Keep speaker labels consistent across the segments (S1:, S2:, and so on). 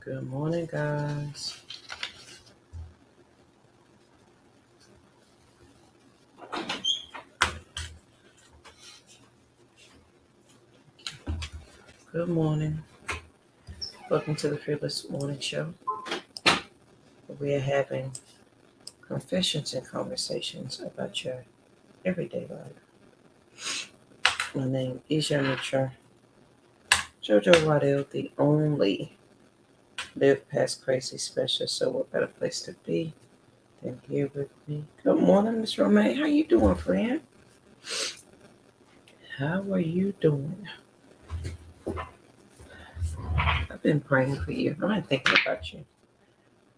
S1: Good morning, guys. Good morning. Welcome to the Fearless Morning Show. We are having confessions and conversations about your everyday life. My name is Yamitra Jojo Waddell, the only live past crazy special. So what better place to be than here with me? Good morning, Miss Romaine. How you doing, friend? How are you doing? I've been praying for you. I've been thinking about you.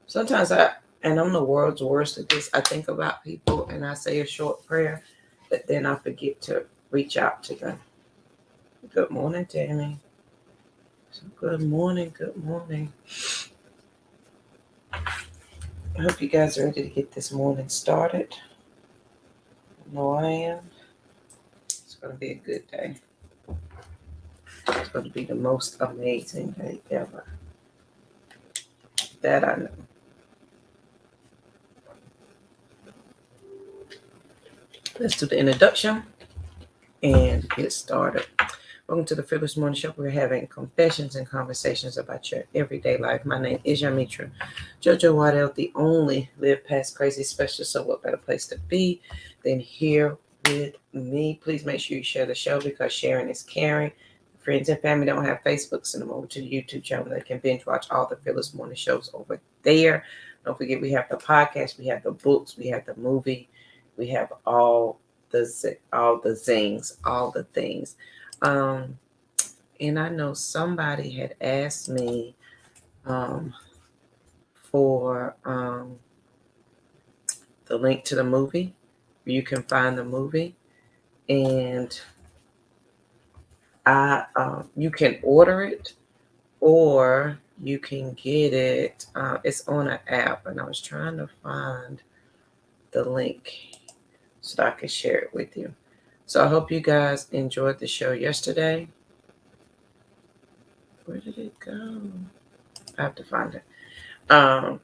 S1: Sometimes and I'm the world's worst at this, I think about people and I say a short prayer, but then I forget to reach out to them. Good morning, Tammy. So good morning, good morning. I hope you guys are ready to get this morning started. I know I am. It's going to be a good day. It's going to be the most amazing day ever. That I know. Let's do the introduction and get started. Welcome to the Fearless Morning Show. We're having confessions and conversations about your everyday life. My name is Yamitra Jojo Waddell, the only live past crazy specialist. So what better place to be than here with me? Please make sure you share the show because sharing is caring. Friends and family don't have Facebook, send them over to the YouTube channel. They can binge watch all the Fearless Morning shows over there. Don't forget, we have the podcast, we have the books, we have the movie, we have all the zings, all the things. And I know somebody had asked me for the link to the movie where you can find the movie, and you can order it or you can get it. It's on an app, and I was trying to find the link so that I could share it with you. So I hope you guys enjoyed the show yesterday. Where did it go? I have to find it. I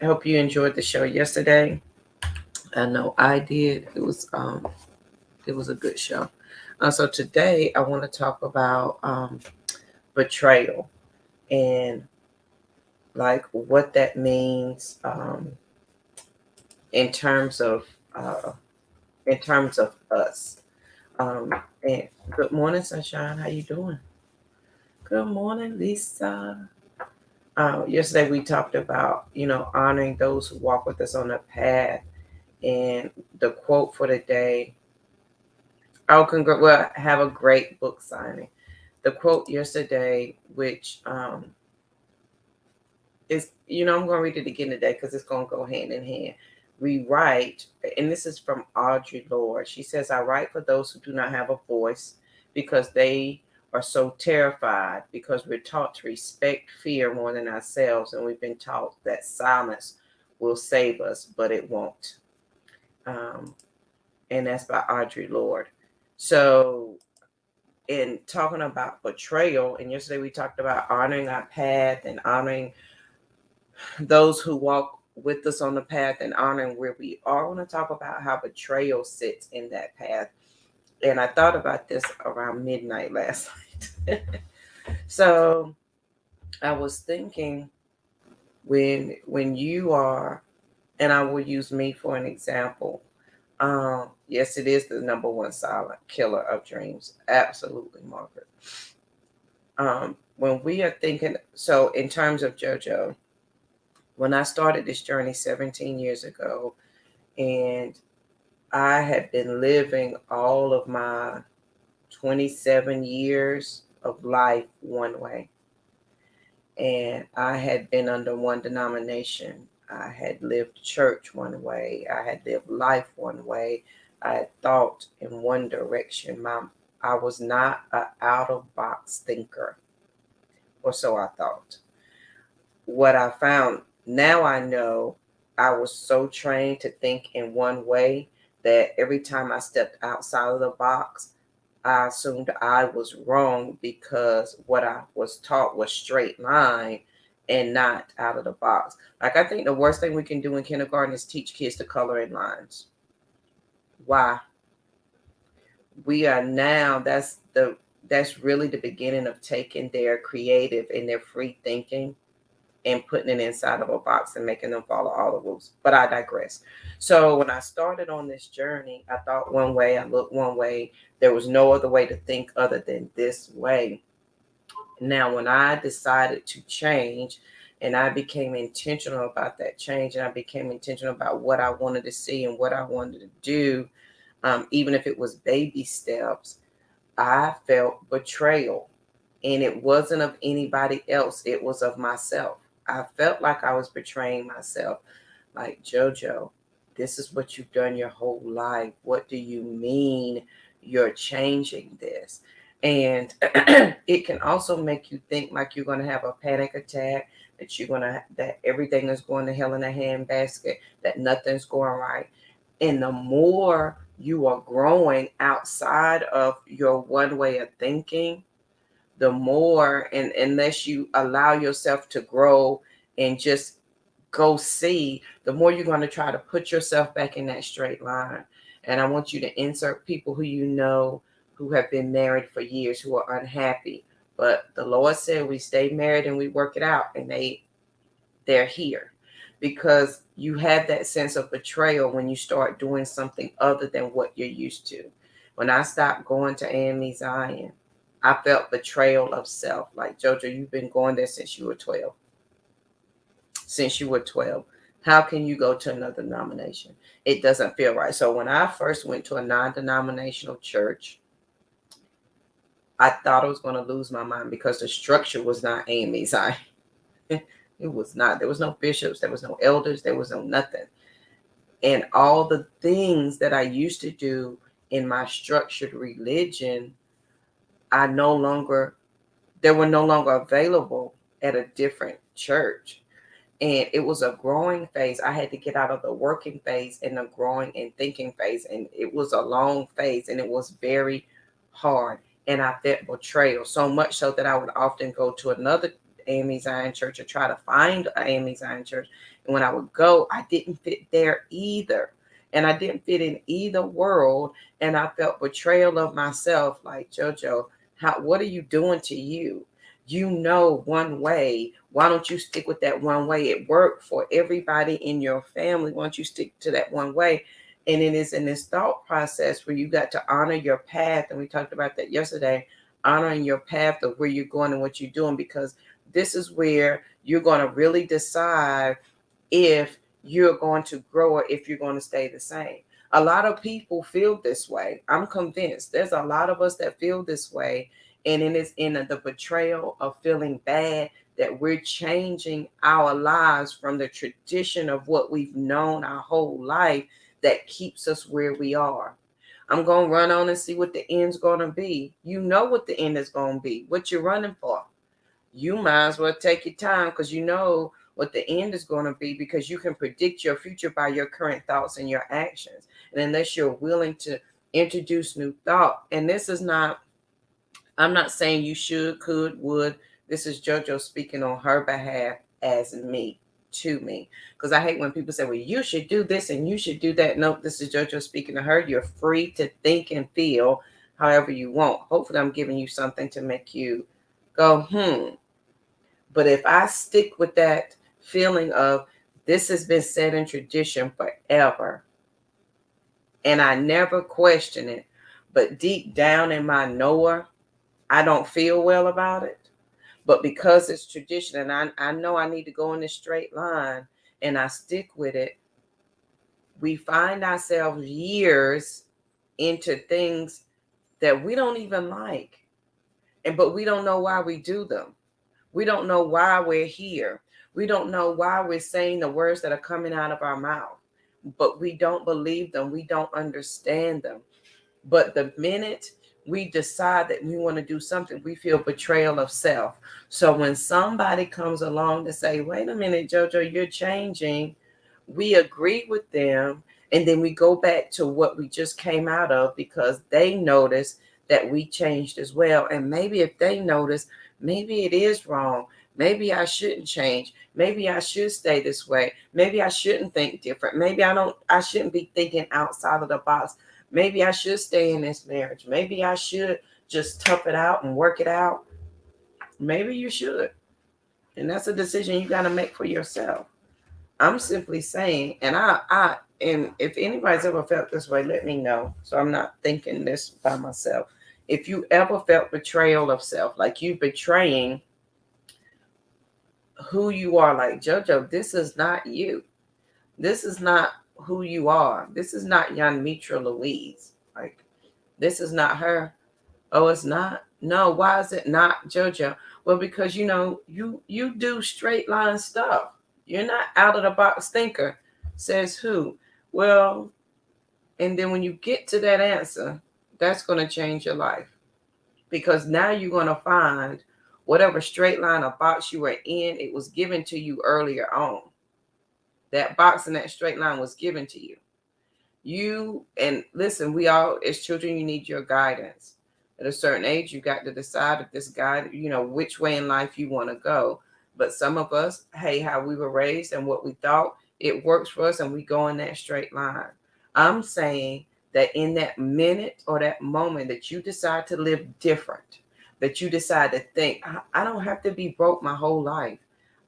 S1: hope you enjoyed the show yesterday. I know I did. It was a good show. So today I want to talk about betrayal and like what that means in terms of us. And good morning, Sunshine. How you doing? Good morning, Lisa. Yesterday we talked about honoring those who walk with us on the path, and the quote for the day. Oh, well, have a great book signing. The quote yesterday, which is, I'm going to read it again today because it's going to go hand in hand. We write, and this is from Audre Lorde. She says, I write for those who do not have a voice because they are so terrified, because we're taught to respect fear more than ourselves, and we've been taught that silence will save us, but it won't. And that's by Audre Lorde. So, in talking about betrayal, and yesterday we talked about honoring our path and honoring those who walk with us on the path and honoring where we are. I want to talk about how betrayal sits in that path. And I thought about this around midnight last night. So I was thinking, when you are, and I will use me for an example. Yes, it is the number one silent killer of dreams. Absolutely, Margaret. When we are thinking, so in terms of JoJo, when I started this journey 17 years ago, and I had been living all of my 27 years of life one way. And I had been under one denomination. I had lived church one way. I had lived life one way. I had thought in one direction. I was not an out-of-box thinker, or so I thought. What I found, now I know I was so trained to think in one way that every time I stepped outside of the box, I assumed I was wrong because what I was taught was straight line, and not out of the box. Like, I think the worst thing we can do in kindergarten is teach kids to color in lines. Why? We are now, that's really the beginning of taking their creative and their free thinking and putting it inside of a box and making them follow all the rules. But I digress. So when I started on this journey, I thought one way, I looked one way. There was no other way to think other than this way. Now, when I decided to change and I became intentional about that change, and I became intentional about what I wanted to see and what I wanted to do, even if it was baby steps, I felt betrayal. And it wasn't of anybody else, it was of myself. I felt like I was betraying myself. Like, JoJo, this is what you've done your whole life. What do you mean you're changing this? And it can also make you think like you're going to have a panic attack, that everything is going to hell in a handbasket, that nothing's going right. And the more you are growing outside of your one way of thinking, the more, and unless you allow yourself to grow and just go see, the more you're going to try to put yourself back in that straight line. And I want you to insert people who you know who have been married for years who are unhappy. But the Lord said we stay married and we work it out, and they're here because you have that sense of betrayal when you start doing something other than what you're used to. When I stopped going to AME Zion, I felt betrayal of self. Like, JoJo, you've been going there since you were 12. Since you were 12. How can you go to another denomination? It doesn't feel right. So when I first went to a non-denominational church, I thought I was going to lose my mind because the structure was not AME Zion. It was not. There was no bishops. There was no elders. There was no nothing. And all the things that I used to do in my structured religion, they were no longer available at a different church. And it was a growing phase. I had to get out of the working phase and the growing and thinking phase. And it was a long phase and it was very hard. And I felt betrayal so much so that I would often go to another AME Zion church or try to find an AME Zion church. And when I would go, I didn't fit there either. And I didn't fit in either world. And I felt betrayal of myself. Like, JoJo, what are you doing to you? You know one way. Why don't you stick with that one way? It worked for everybody in your family. Why don't you stick to that one way? And it is in this thought process where you got to honor your path. And we talked about that yesterday, honoring your path of where you're going and what you're doing, because this is where you're going to really decide if you're going to grow or if you're going to stay the same. A lot of people feel this way. I'm convinced there's a lot of us that feel this way. And it is in the betrayal of feeling bad that we're changing our lives from the tradition of what we've known our whole life that keeps us where we are. I'm going to run on and see what the end's going to be. You know what the end is going to be, what you're running for. You might as well take your time because you know what the end is going to be, because you can predict your future by your current thoughts and your actions. And unless you're willing to introduce new thought, and this is not, I'm not saying you should, could, would. This is JoJo speaking on her behalf as me, to me. Because I hate when people say, well, you should do this and you should do that. No, this is JoJo speaking to her. You're free to think and feel however you want. Hopefully I'm giving you something to make you go, But if I stick with that feeling of this has been set in tradition forever, and I never question it, but deep down in my knower, I don't feel well about it. But because it's tradition and I know I need to go in this straight line and I stick with it, we find ourselves years into things that we don't even like. But we don't know why we do them. We don't know why we're here. We don't know why we're saying the words that are coming out of our mouth. But we don't believe them. We don't understand them. But the minute we decide that we want to do something, we feel betrayal of self. So when somebody comes along to say, wait a minute, JoJo, you're changing, we agree with them. And then we go back to what we just came out of because they notice that we changed as well. And maybe if they notice, maybe it is wrong. Maybe I shouldn't change. Maybe I should stay this way. Maybe I shouldn't think different. Maybe I shouldn't be thinking outside of the box. Maybe I should stay in this marriage. Maybe I should just tough it out and work it out. Maybe you should. And that's a decision you got to make for yourself. I'm simply saying, and if anybody's ever felt this way, let me know. So I'm not thinking this by myself. If you ever felt betrayal of self, like you betraying who you are, like JoJo, this is not you. This is not who you are. This is not Young Mitra Louise. Like, this is not her. Oh, it's not? No, why is it not JoJo? Well, because you do straight line stuff. You're not out of the box thinker. Says who? Well, and then when you get to that answer, that's going to change your life. Because now you're going to find whatever straight line or box you were in, it was given to you earlier on. That box and that straight line was given to you. And listen, we all, as children, you need your guidance. At a certain age, you got to decide if this guide, which way in life you want to go. But some of us, hey, how we were raised and what we thought, it works for us and we go in that straight line. I'm saying that in that minute or that moment that you decide to live different, that you decide to think, I don't have to be broke my whole life.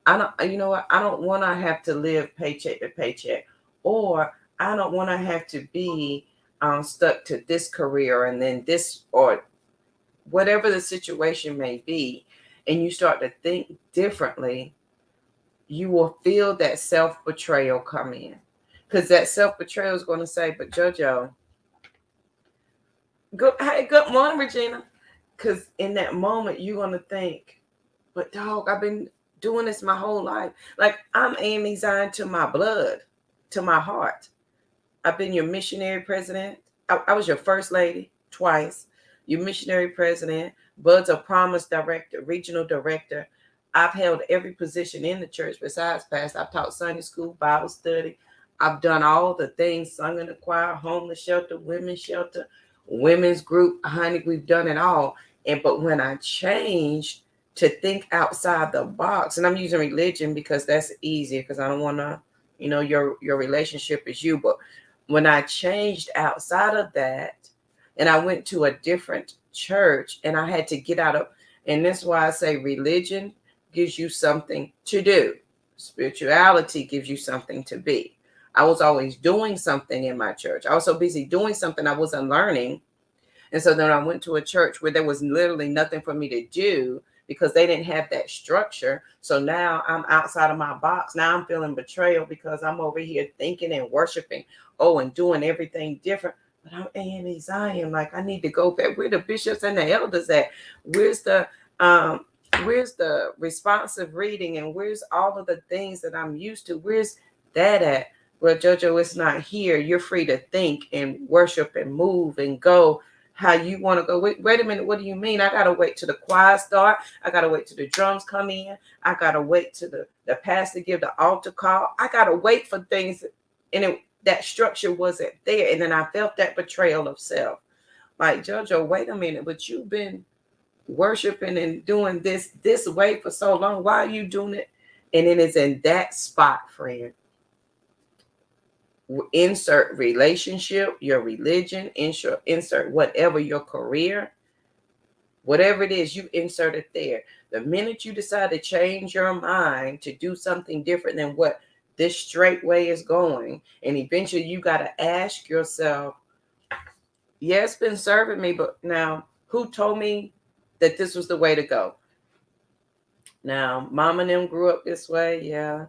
S1: I don't want to have to live paycheck to paycheck, or I don't want to have to be stuck to this career and then this, or whatever the situation may be, and you start to think differently, you will feel that self-betrayal come in. Because that self-betrayal is going to say, but JoJo, good morning, Regina. Because in that moment, you're going to think, but dog, I've been doing this my whole life. Like, I'm designed to my blood, to my heart. I've been your missionary president. I was your first lady twice. Your missionary president, Bud's a promise director, regional director. I've held every position in the church besides pastor. I've taught Sunday school, Bible study. I've done all the things, sung in the choir, homeless shelter, women's group. Honey, we've done it all. But when I changed to think outside the box, and I'm using religion because that's easier, because I don't want to, your relationship is you. But when I changed outside of that, and I went to a different church, and I had to get out of, and that's why I say religion gives you something to do. Spirituality gives you something to be. I was always doing something in my church. I was so busy doing something I wasn't learning. And so then I went to a church where there was literally nothing for me to do because they didn't have that structure. So now I'm outside of my box. Now I'm feeling betrayal because I'm over here thinking and worshiping, and doing everything different. But I'm A&E Zion. Like, I need to go back. Where the bishops and the elders at? Where's the responsive reading, and where's all of the things that I'm used to? Where's that at? Well, JoJo, it's not here. You're free to think and worship and move and go how you want to go. Wait a minute. What do you mean? I got to wait till the choir start. I got to wait till the drums come in. I got to wait till the pastor give the altar call. I got to wait for things. And that structure wasn't there. And then I felt that betrayal of self. Like, JoJo, wait a minute, but you've been worshiping and doing this way for so long. Why are you doing it? And it is in that spot, friend. Insert relationship, your religion, insert whatever, your career, whatever it is, you insert it there. The minute you decide to change your mind to do something different than what this straight way is going, and eventually you got to ask yourself, yeah, it's been serving me, but now who told me that this was the way to go? Now, mama and them grew up this way, yeah.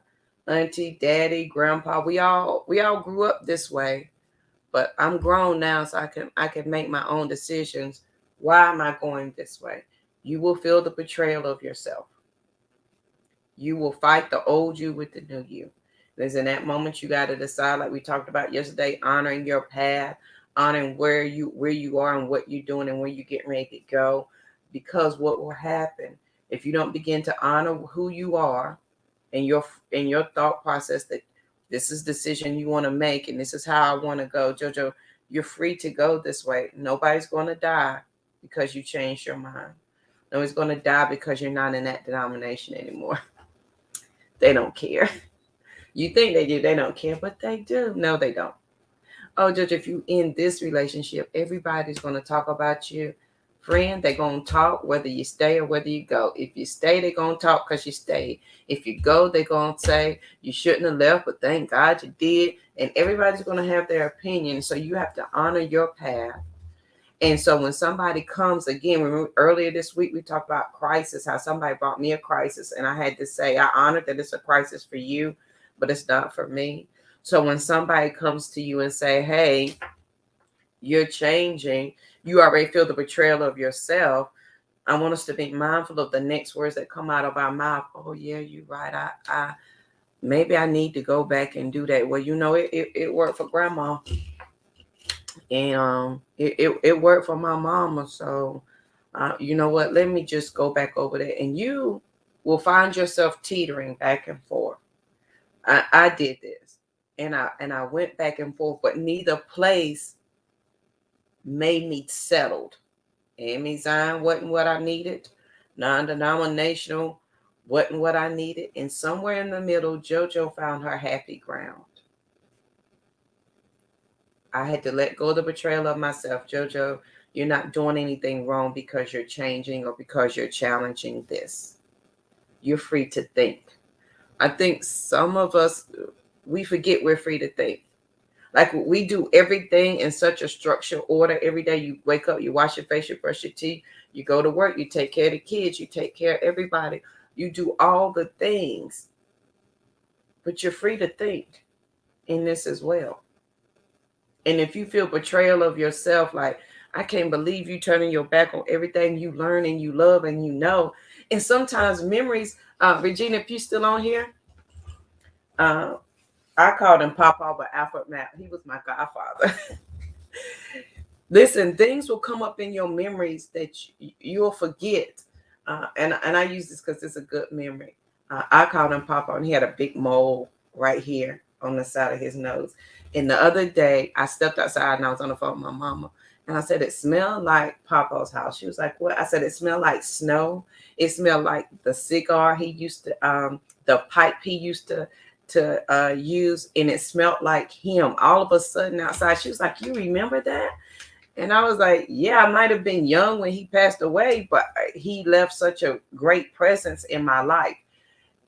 S1: Auntie, daddy, grandpa, we all grew up this way. But I'm grown now, so I can make my own decisions. Why am I going this way? You will feel the betrayal of yourself. You will fight the old you with the new you. There's in that moment you got to decide, like we talked about yesterday, honoring your path, honoring where you are and what you're doing and where you're getting ready to go. Because what will happen if you don't begin to honor who you are and your thought process, that this is the decision you want to make and this is how I want to go. JoJo, you're free to go this way. Nobody's going to die because you changed your mind. No, it's going to die because you're not in that denomination anymore. They don't care. You think they do, they don't care, but they do. No, they don't. Oh, Judge, if you in this relationship, everybody's going to talk about you. Friend, they're going to talk whether you stay or whether you go. If you stay, they're going to talk because you stayed. If you go, they're going to say you shouldn't have left, but thank God you did. And everybody's going to have their opinion. So you have to honor your path. And so when somebody comes, again, remember earlier this week, we talked about crisis, how somebody brought me a crisis. And I had to say, I honor that it's a crisis for you, but it's not for me. So when somebody comes to you and say, hey, you're changing, you already feel the betrayal of yourself. I want us to be mindful of the next words that come out of our mouth. Oh yeah, you're right. I maybe I need to go back and do that. Well, it worked for grandma, and it worked for my mama. So you know what? Let me just go back over there, and you will find yourself teetering back and forth. I did this, and I went back and forth, but neither place made me settled. Amy Zion wasn't what I needed. Non-denominational wasn't what I needed. And somewhere in the middle, JoJo found her happy ground. I had to let go of the betrayal of myself. JoJo, you're not doing anything wrong because you're changing or because you're challenging this. You're free to think. I think some of us, we forget we're free to think. Like we do everything in such a structured order. Every day you wake up, you wash your face, you brush your teeth, you go to work, you take care of the kids, you take care of everybody. You do all the things, but you're free to think in this as well. And if you feel betrayal of yourself, like, I can't believe you turning your back on everything you learn and you love and you know. And sometimes memories, Regina, if you're still on here, I called him Papa, but Alfred Matt, he was my godfather. Listen, things will come up in your memories that you'll forget. And I use this because it's a good memory. I called him Papa, and he had a big mole right here on the side of his nose. And the other day, I stepped outside and I was on the phone with my mama. And I said, it smelled like Papa's house. She was like, what? I said, it smelled like snow. It smelled like the cigar he used to, the pipe he used to use, and it smelled like him. All of a sudden outside, she was like, you remember that? And I was like, yeah, I might have been young when he passed away, but he left such a great presence in my life.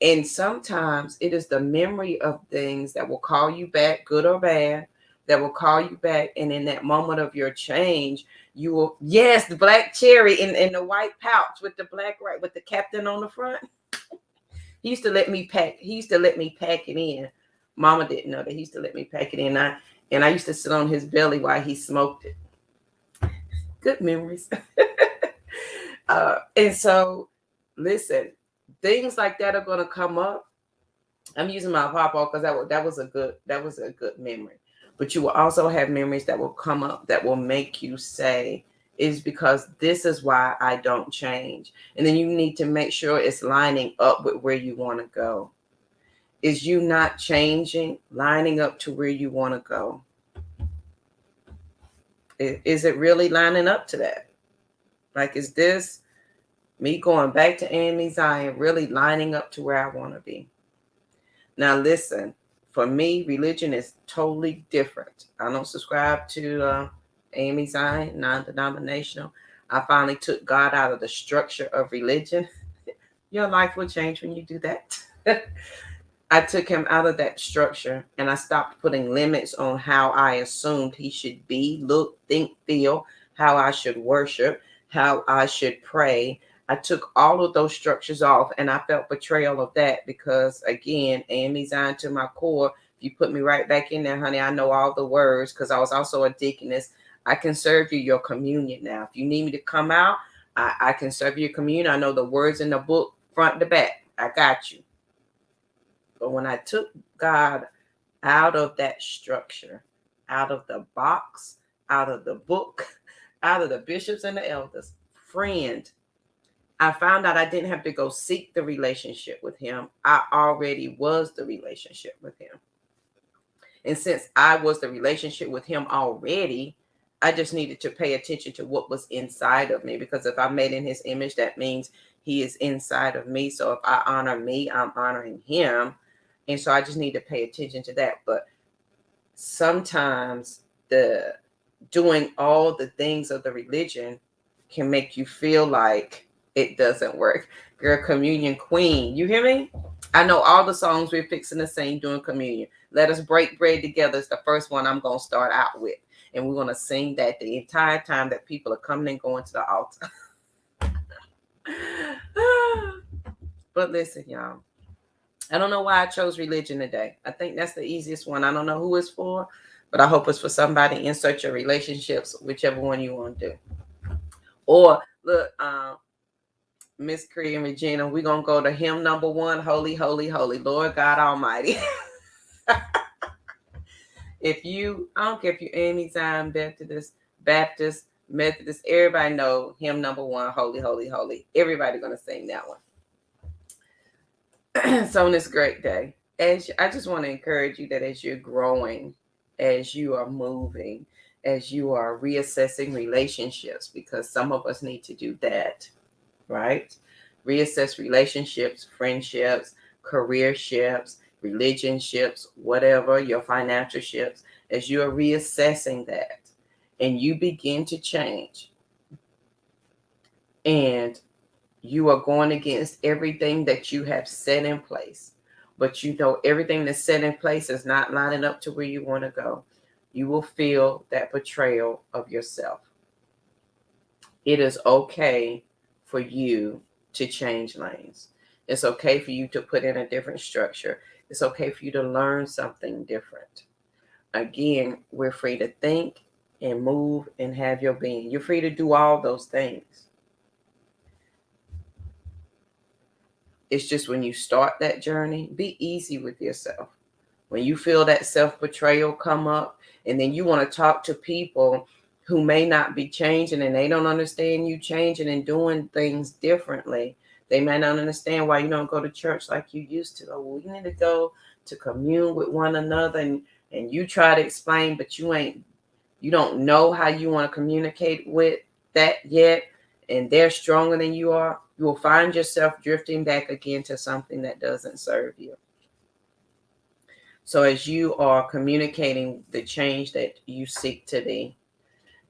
S1: And sometimes it is the memory of things that will call you back, good or bad, that will call you back. And in that moment of your change, you will, yes, the black cherry in the white pouch with the black, right, with the captain on the front. He used to let me pack. He used to let me pack it in. Mama didn't know that he used to let me pack it in. I used to sit on his belly while he smoked it. Good memories. And so, listen, things like that are going to come up. I'm using my papa because that was a good memory. But you will also have memories that will come up that will make you say, is because this is why I don't change. And then you need to make sure it's lining up with where you want to go. Is you not changing, lining up to where you want to go? Is it really lining up to that? Like, is this me going back to Amy Zion really lining up to where I want to be? Now, listen, for me, religion is totally different. I don't subscribe to Amy Zion, non-denominational. I finally took God out of the structure of religion. Your life will change when you do that. I took him out of that structure and I stopped putting limits on how I assumed he should be, look, think, feel, how I should worship, how I should pray. I took all of those structures off and I felt betrayal of that because, again, Amy Zion to my core, if you put me right back in there, honey, I know all the words because I was also a deaconess. I can serve you your communion now. If you need me to come out, I can serve you your communion. I know the words in the book front to back. I got you. But when I took God out of that structure, out of the box, out of the book, out of the bishops and the elders, friend, I found out I didn't have to go seek the relationship with him. I already was the relationship with him. And since I was the relationship with him already, I just needed to pay attention to what was inside of me, because if I'm made in his image, that means he is inside of me. So if I honor me, I'm honoring him. And so I just need to pay attention to that. But sometimes the doing all the things of the religion can make you feel like it doesn't work. Girl, communion queen, you hear me? I know all the songs we're fixing to sing during communion. Let Us Break Bread Together is the first one I'm going to start out with. And we're going to sing that the entire time that people are coming and going to the altar. But listen, y'all. I don't know why I chose religion today. I think that's the easiest one. I don't know who it's for, but I hope it's for somebody. Insert your relationships, whichever one you want to do. Or look, Miss Cree and Regina, we're going to go to hymn number 1, Holy, Holy, Holy, Lord God Almighty. I don't care if you're any time Baptist, Methodist, everybody know hymn number 1, Holy, Holy, Holy. Everybody going to sing that one. So on this great day, I just want to encourage you that as you're growing, as you are moving, as you are reassessing relationships, because some of us need to do that, right? Reassess relationships, friendships, careerships, religionships, whatever, your financial ships, as you are reassessing that and you begin to change and you are going against everything that you have set in place, but you know everything that's set in place is not lining up to where you want to go, you will feel that betrayal of yourself. It is okay for you to change lanes. It's okay for you to put in a different structure. It's okay for you to learn something different. Again, we're free to think and move and have your being. You're free to do all those things. It's just when you start that journey, be easy with yourself. When you feel that self-betrayal come up, and then you want to talk to people who may not be changing and they don't understand you changing and doing things differently. They may not understand why you don't go to church like you used to. Oh, well, you need to go to commune with one another, and you try to explain, but you don't know how you want to communicate with that yet, and they're stronger than you are. You will find yourself drifting back again to something that doesn't serve you. So as you are communicating the change that you seek to be,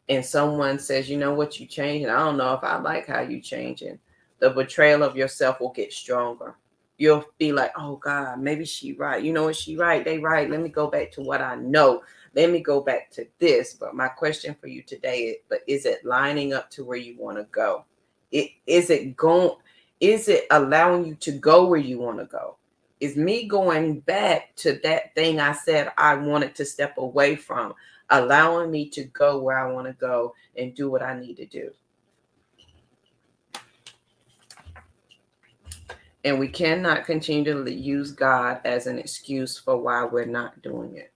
S1: and someone says, you know what, you changing, I don't know if I like how you changing, the betrayal of yourself will get stronger. You'll be like, oh God, maybe she right. You know what, she right, they right. Let me go back to what I know. Let me go back to this. But my question for you today is it lining up to where you want to go? Is it allowing you to go where you want to go? Is me going back to that thing I said I wanted to step away from, allowing me to go where I want to go and do what I need to do? And we cannot continue to use God as an excuse for why we're not doing it.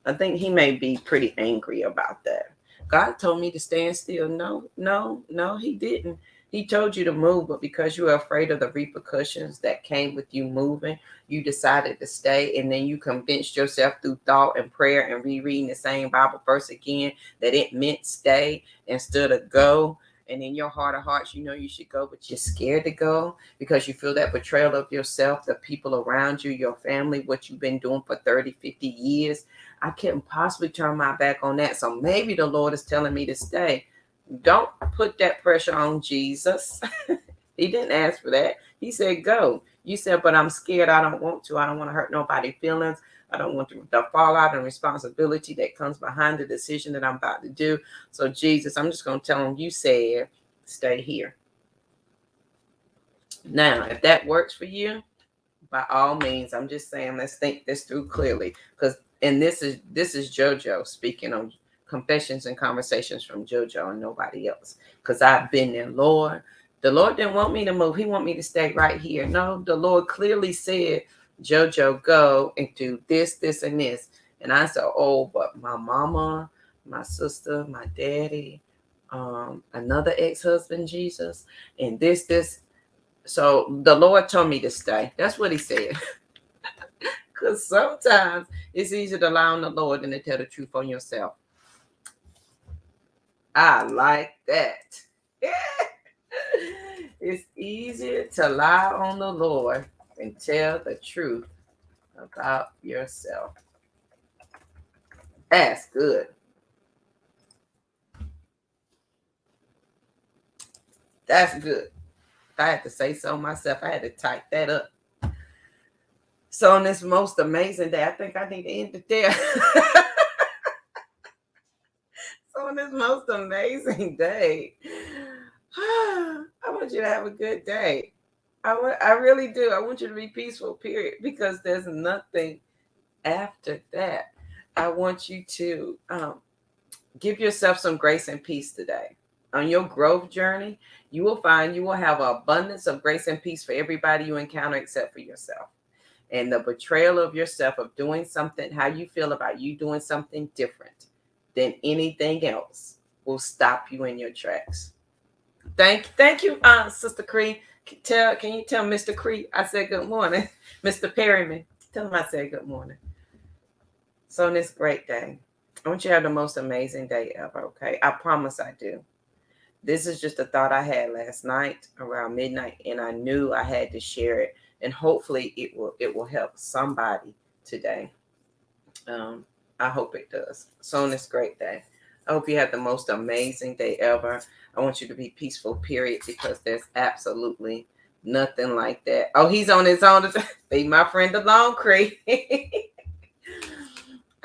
S1: I think he may be pretty angry about that. God told me to stand still. No, he didn't. He told you to move, but because you were afraid of the repercussions that came with you moving, you decided to stay, and then you convinced yourself through thought and prayer and rereading the same Bible verse again that it meant stay instead of go. And in your heart of hearts, you know you should go, but you're scared to go because you feel that betrayal of yourself, the people around you, your family, what you've been doing for 30, 50 years. I couldn't possibly turn my back on that. So maybe the Lord is telling me to stay. Don't put that pressure on Jesus. He didn't ask for that. He said, go. You said, but I'm scared. I don't want to. I don't want to hurt nobody's feelings. I don't want the fallout and responsibility that comes behind the decision that I'm about to do. So, Jesus, I'm just going to tell him, you said, stay here. Now, if that works for you, by all means, I'm just saying, let's think this through clearly. And this is JoJo speaking on Confessions and Conversations from JoJo and nobody else. Because I've been there. The Lord didn't want me to move. He want me to stay right here. No, the Lord clearly said, JoJo, go and do this, this, and this. And I said, oh, but my mama, my sister, my daddy, another ex-husband, Jesus, and this. So the Lord told me to stay. That's what he said. Because sometimes it's easier to lie on the Lord than to tell the truth on yourself. I like that. It's easier to lie on the Lord than tell the truth about yourself. That's good. That's good. I had to say so myself. I had to type that up. So on this most amazing day, I think I need to end it there. So on this most amazing day, I want you to have a good day. I really do. I want you to be peaceful, period, because there's nothing after that. I want you to give yourself some grace and peace today. On your growth journey, you will find you will have an abundance of grace and peace for everybody you encounter except for yourself. And the betrayal of yourself, of doing something, how you feel about you doing something different than anything else, will stop you in your tracks. Thank you, Sister Cree. Can you tell Mr. Cree I said good morning, Mr. Perryman? Tell him I said good morning. So on this great day, I want you to have the most amazing day ever. Okay, I promise I do. This is just a thought I had last night around midnight, and I knew I had to share it, and hopefully it will help somebody today. I hope it does. So on this great day, I hope you have the most amazing day ever. I want you to be peaceful, period, because there's absolutely nothing like that. Oh, he's on his own. Be my friend alone, Cree.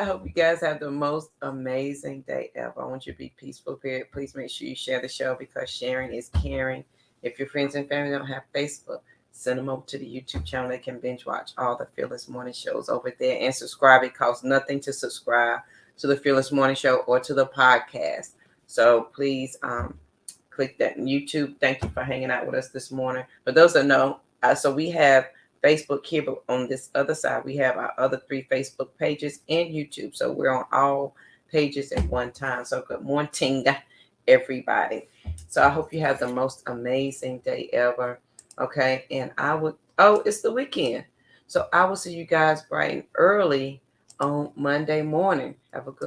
S1: I hope you guys have the most amazing day ever. I want you to be peaceful, period. Please make sure you share the show because sharing is caring. If your friends and family don't have Facebook, send them over to the YouTube channel. They can binge watch all the Fearless Morning shows over there and subscribe. It costs nothing to subscribe to the Fearless Morning Show or to the podcast. So please click that YouTube. Thank you for hanging out with us this morning. For those that know, so we have Facebook here, but on this other side, we have our other 3 Facebook pages and YouTube. So we're on all pages at one time. So good morning, everybody. So I hope you have the most amazing day ever. Okay. And it's the weekend. So I will see you guys bright and early on Monday morning. Have a good